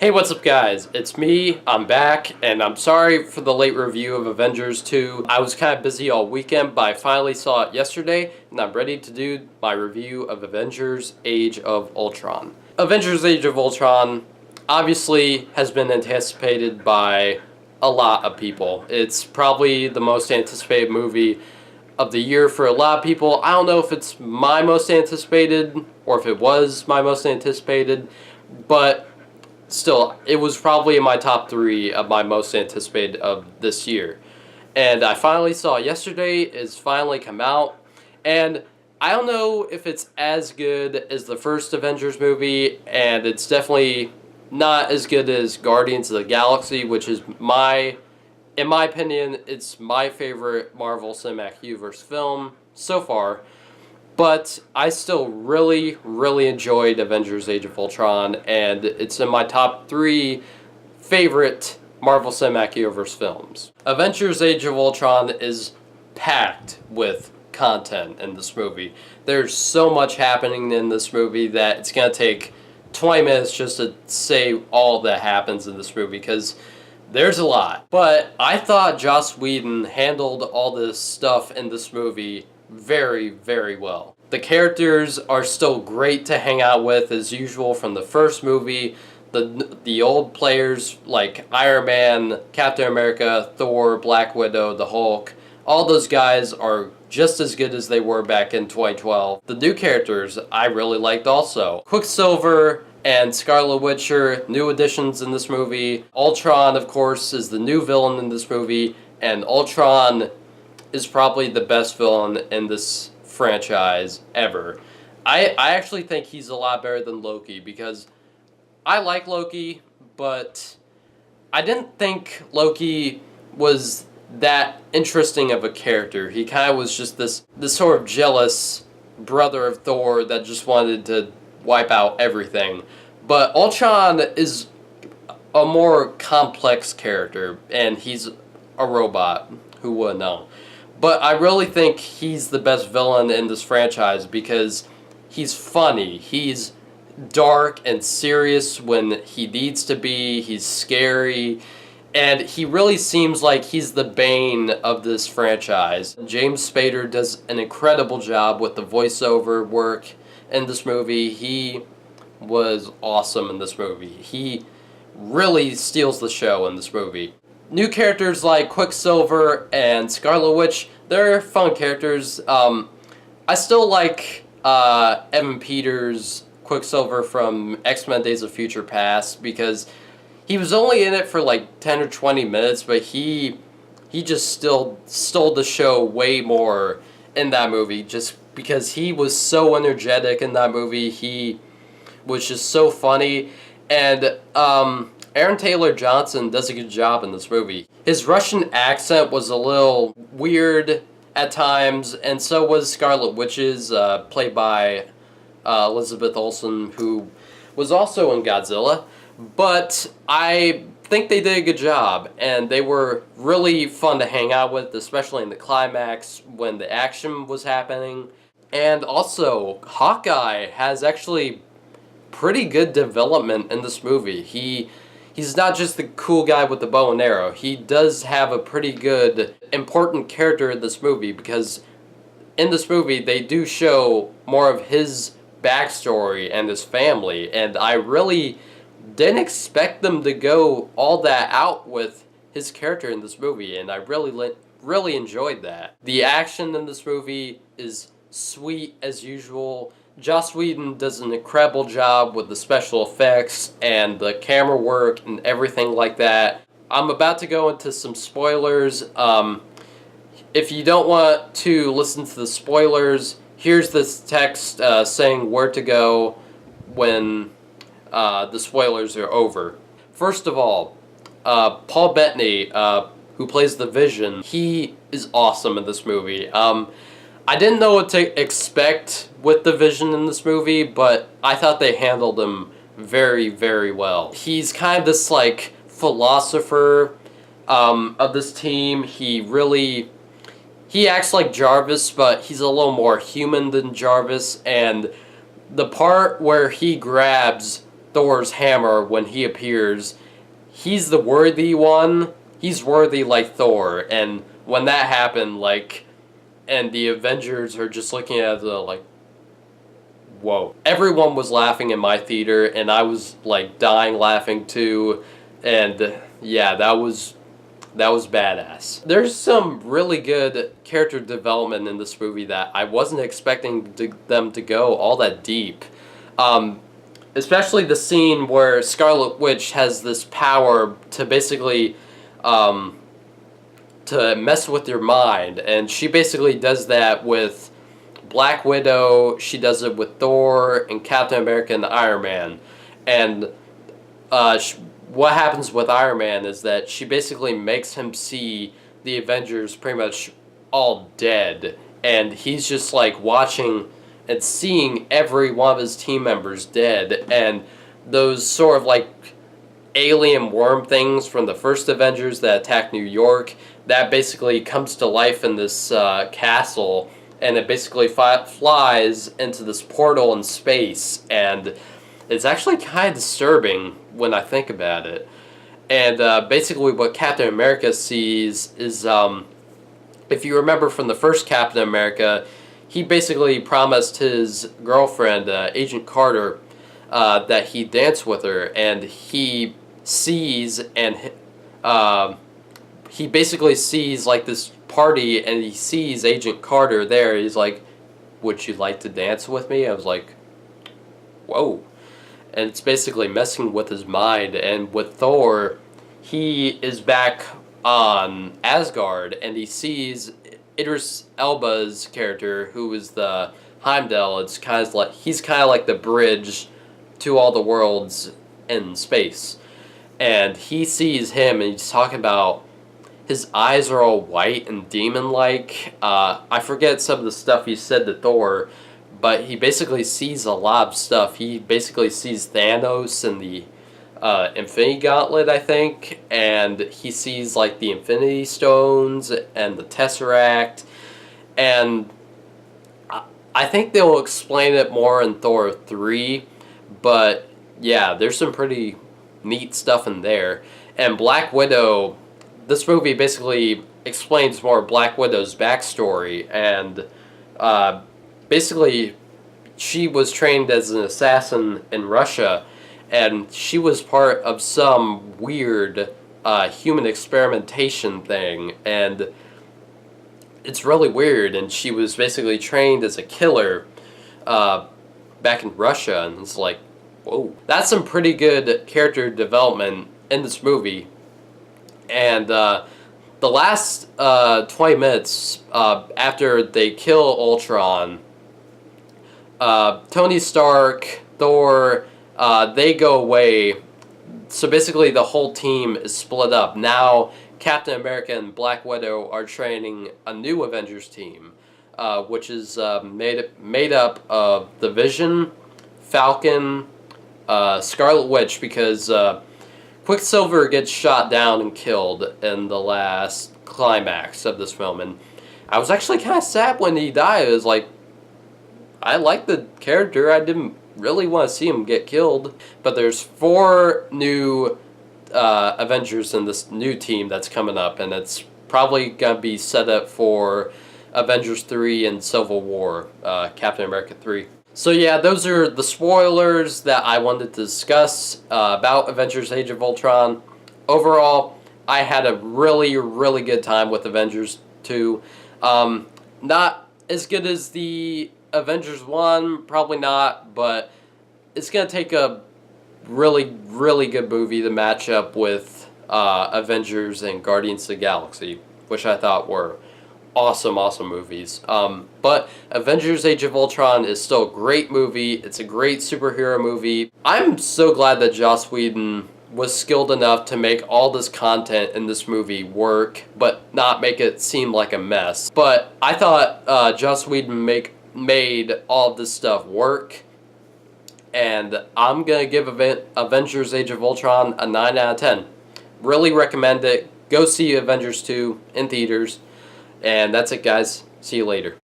Hey, what's up guys? It's me, I'm back, and I'm sorry for the late review of Avengers 2. I was kind of busy all weekend, but I finally saw it yesterday, and I'm ready to do my review of Avengers Age of Ultron. Avengers Age of Ultron obviously has been anticipated by a lot of people. It's probably the most anticipated movie of the year for a lot of people. I don't know if it's my most anticipated, or if it was my most anticipated, but still, it was probably in my top 3 of my most anticipated of this year. And I finally saw it yesterday. It's finally come out. And I don't know if it's as good as the first Avengers movie, and it's definitely not as good as Guardians of the Galaxy, which is in my opinion, it's my favorite Marvel Cinematic Universe film so far. But I still really, really enjoyed Avengers Age of Ultron, and it's in my top 3 favorite Marvel Cinematic Universe films. Avengers Age of Ultron is packed with content in this movie. There's so much happening in this movie that it's going to take 20 minutes just to say all that happens in this movie, because there's a lot. But I thought Joss Whedon handled all this stuff in this movie very, very well. The characters are still great to hang out with as usual from the first movie. The old players like Iron Man, Captain America, Thor, Black Widow, the Hulk, all those guys are just as good as they were back in 2012. The new characters I really liked also. Quicksilver and Scarlet Witch, new additions in this movie. Ultron, of course, is the new villain in this movie, and Ultron is probably the best villain in this franchise ever. I actually think he's a lot better than Loki, because I like Loki, but I didn't think Loki was that interesting of a character. He kind of was just this sort of jealous brother of Thor that just wanted to wipe out everything. But Ultron is a more complex character, and he's a robot. Who would know? But I really think he's the best villain in this franchise because he's funny. He's dark and serious when he needs to be. He's scary. And he really seems like he's the bane of this franchise. James Spader does an incredible job with the voiceover work in this movie. He was awesome in this movie. He really steals the show in this movie. New characters like Quicksilver and Scarlet Witch, they're fun characters. I still like Evan Peters' Quicksilver from X-Men Days of Future Past, because he was only in it for like 10 or 20 minutes, but he just still stole the show way more in that movie, just because he was so energetic in that movie. He was just so funny, and Aaron Taylor Johnson does a good job in this movie. His Russian accent was a little weird at times, and so was Scarlet Witch's, played by Elizabeth Olsen, who was also in Godzilla. But I think they did a good job, and they were really fun to hang out with, especially in the climax when the action was happening. And also, Hawkeye has actually pretty good development in this movie. He's not just the cool guy with the bow and arrow. He does have a pretty good, important character in this movie, because in this movie they do show more of his backstory and his family, and I really didn't expect them to go all that out with his character in this movie, and I really enjoyed that. The action in this movie is sweet as usual. Joss Whedon does an incredible job with the special effects and the camera work and everything like that. I'm about to go into some spoilers. If you don't want to listen to the spoilers, here's this text saying where to go when the spoilers are over. First of all, Paul Bettany, who plays the Vision, he is awesome in this movie. I didn't know what to expect with the Vision in this movie, but I thought they handled him very, very well. He's kind of this, like, philosopher of this team. He acts like Jarvis, but he's a little more human than Jarvis, and the part where he grabs Thor's hammer when he appears, he's the worthy one. He's worthy like Thor, and when that happened, like, and the Avengers are just looking at the like, whoa. Everyone was laughing in my theater, and I was like dying laughing too, and yeah, that was badass. There's some really good character development in this movie that I wasn't expecting them to go all that deep. Especially the scene where Scarlet Witch has this power to basically to mess with your mind, and she basically does that with Black Widow, she does it with Thor and Captain America and Iron Man. And what happens with Iron Man is that she basically makes him see the Avengers pretty much all dead, and he's just like watching and seeing every one of his team members dead, and those sort of like alien worm things from the first Avengers that attacked New York, that basically comes to life in this castle, and it basically flies into this portal in space, and it's actually kind of disturbing when I think about it. And basically what Captain America sees is, if you remember from the first Captain America, he basically promised his girlfriend, Agent Carter, that he'd dance with her, and he sees, and he basically sees like this party, and he sees Agent Carter there. He's like, would you like to dance with me? I was like, whoa. And it's basically messing with his mind. And with Thor, he is back on Asgard, and he sees Idris Elba's character, who is the Heimdall. It's kind of like, he's kind of like the bridge to all the worlds in space. And he sees him, and he's talking about his eyes are all white and demon-like. I forget some of the stuff he said to Thor, but he basically sees a lot of stuff. He basically sees Thanos and the Infinity Gauntlet, I think, and he sees like the Infinity Stones and the Tesseract, and I think they'll explain it more in Thor 3, but yeah, there's some pretty neat stuff in there. And Black Widow, this movie basically explains more Black Widow's backstory, and basically she was trained as an assassin in Russia, and she was part of some weird human experimentation thing, and it's really weird, and she was basically trained as a killer back in Russia, and it's like, whoa. That's some pretty good character development in this movie. And the last 20 minutes after they kill Ultron, Tony Stark, Thor, they go away. So basically the whole team is split up. Now Captain America and Black Widow are training a new Avengers team, which is made up of the Vision, Falcon, Scarlet Witch, because Quicksilver gets shot down and killed in the last climax of this film, and I was actually kind of sad when he died. It was like, I like the character, I didn't really want to see him get killed. But there's 4 new Avengers in this new team that's coming up, and it's probably going to be set up for Avengers 3 and Civil War, Captain America 3. So yeah, those are the spoilers that I wanted to discuss about Avengers Age of Ultron. Overall, I had a really, really good time with Avengers 2. Not as good as the Avengers 1, probably not, but it's going to take a really, really good movie to match up with Avengers and Guardians of the Galaxy, which I thought were awesome, awesome movies. But Avengers Age of Ultron is still a great movie. It's a great superhero movie. I'm so glad that Joss Whedon was skilled enough to make all this content in this movie work, but not make it seem like a mess. But I thought Joss Whedon made all of this stuff work, and I'm gonna give Avengers Age of Ultron a 9 out of 10. Really recommend it. Go see Avengers 2 in theaters. And that's it, guys. See you later.